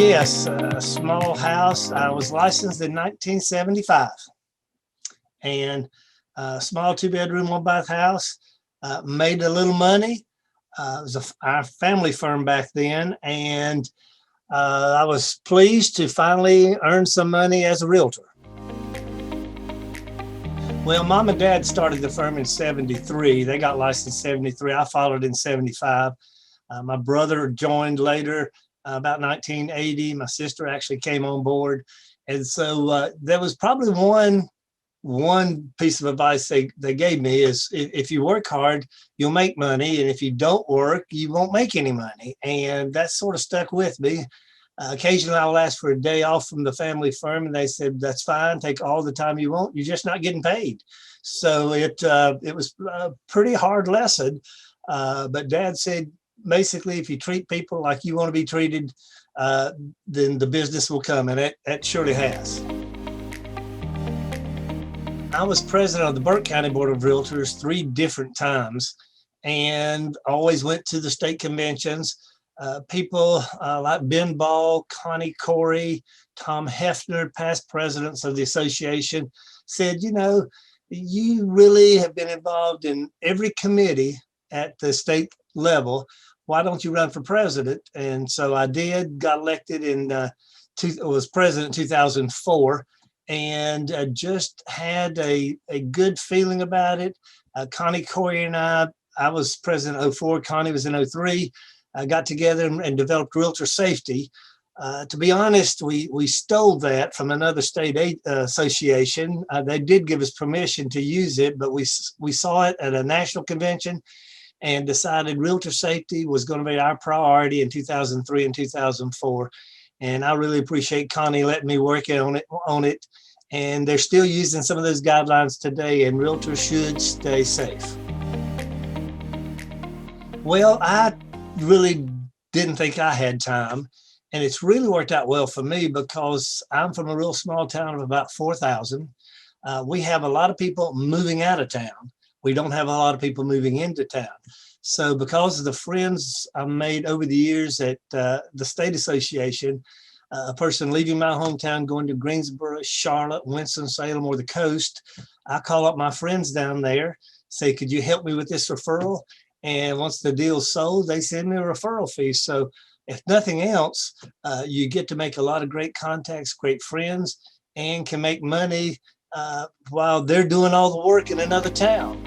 Yes, a small house. I was licensed in 1975, and a small two-bedroom, one-bath house. Made a little money. It was our family firm back then, and I was pleased to finally earn some money as a realtor. Well, mom and dad started the firm in 73. They got licensed in 73. I followed in 75. My brother joined later, about 1980. My sister actually came on board. And so there was probably one piece of advice they gave me is if you work hard, you'll make money. And if you don't work, you won't make any money. And that sort of stuck with me. Occasionally I'll ask for a day off from the family firm, and they said, that's fine, take all the time you want, you're just not getting paid. So it was a pretty hard lesson. But dad said, basically, if you treat people like you want to be treated, then the business will come, and it surely has. I was president of the Burke County Board of Realtors 3 different times, and always went to the state conventions. People like Ben Ball, Connie Corey, Tom Hefner, past presidents of the association, said, you really have been involved in every committee at the state level. Why don't you run for president? And so I did, got elected was president in 2004, and just had a good feeling about it. Connie Corey and I was president in 04, Connie was in 03. Got together and developed realtor safety. To be honest, we stole that from another state association. They did give us permission to use it, but we saw it at a national convention and decided realtor safety was going to be our priority in 2003 and 2004. And I really appreciate Connie letting me work on it. And they're still using some of those guidelines today, and realtors should stay safe. Well, I really didn't think I had time, and it's really worked out well for me because I'm from a real small town of about 4,000. We have a lot of people moving out of town. We don't have a lot of people moving into town. So because of the friends I've made over the years at the state association, a person leaving my hometown going to Greensboro, Charlotte, Winston-Salem, or the coast, I call up my friends down there, say, could you help me with this referral? And once the deal's sold, they send me a referral fee. So if nothing else, you get to make a lot of great contacts, great friends, and can make money while they're doing all the work in another town.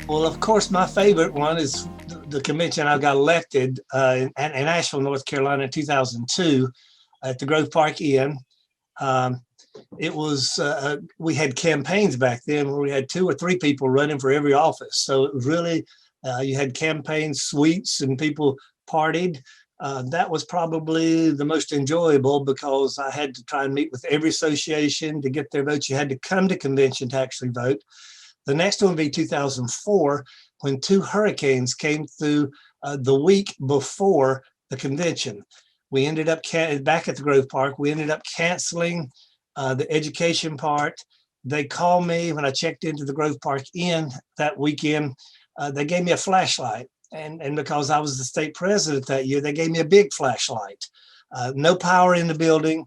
Well, of course, my favorite one is the convention I got elected in Asheville, North Carolina in 2002 at the Grove Park Inn. It was, we had campaigns back then where we had 2 or 3 people running for every office. So it was really, you had campaign suites and people partied. That was probably the most enjoyable because I had to try and meet with every association to get their votes. You had to come to convention to actually vote. The next one would be 2004 when 2 hurricanes came through the week before the convention. We ended up, back at the Grove Park, we ended up canceling the education part. They called me when I checked into the Grove Park Inn that weekend. They gave me a flashlight. And because I was the state president that year, they gave me a big flashlight. No power in the building.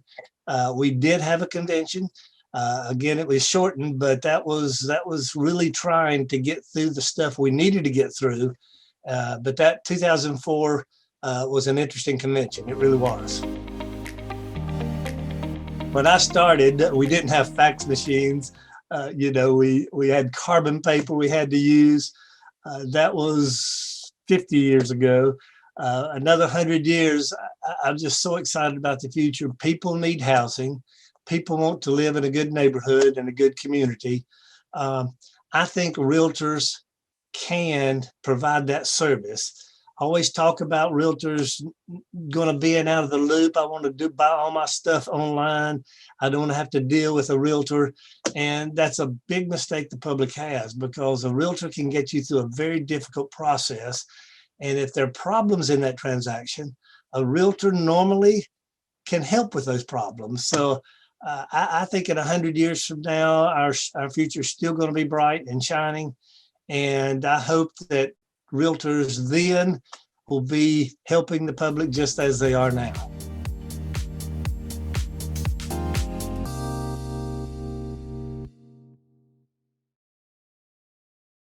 We did have a convention. Again, it was shortened, but that was really trying to get through the stuff we needed to get through. But that 2004 was an interesting convention. It really was. When I started, we didn't have fax machines. We had carbon paper we had to use. That was 50 years ago. Another 100 years, I'm just so excited about the future. People need housing. People want to live in a good neighborhood and a good community. I think realtors can provide that service. I always talk about realtors going to be out of the loop. I want to buy all my stuff online. I don't want to have to deal with a realtor. And that's a big mistake the public has, because a realtor can get you through a very difficult process. And if there are problems in that transaction, a realtor normally can help with those problems. So I think in 100 years from now, our future is still going to be bright and shining. And I hope that realtors then will be helping the public just as they are now.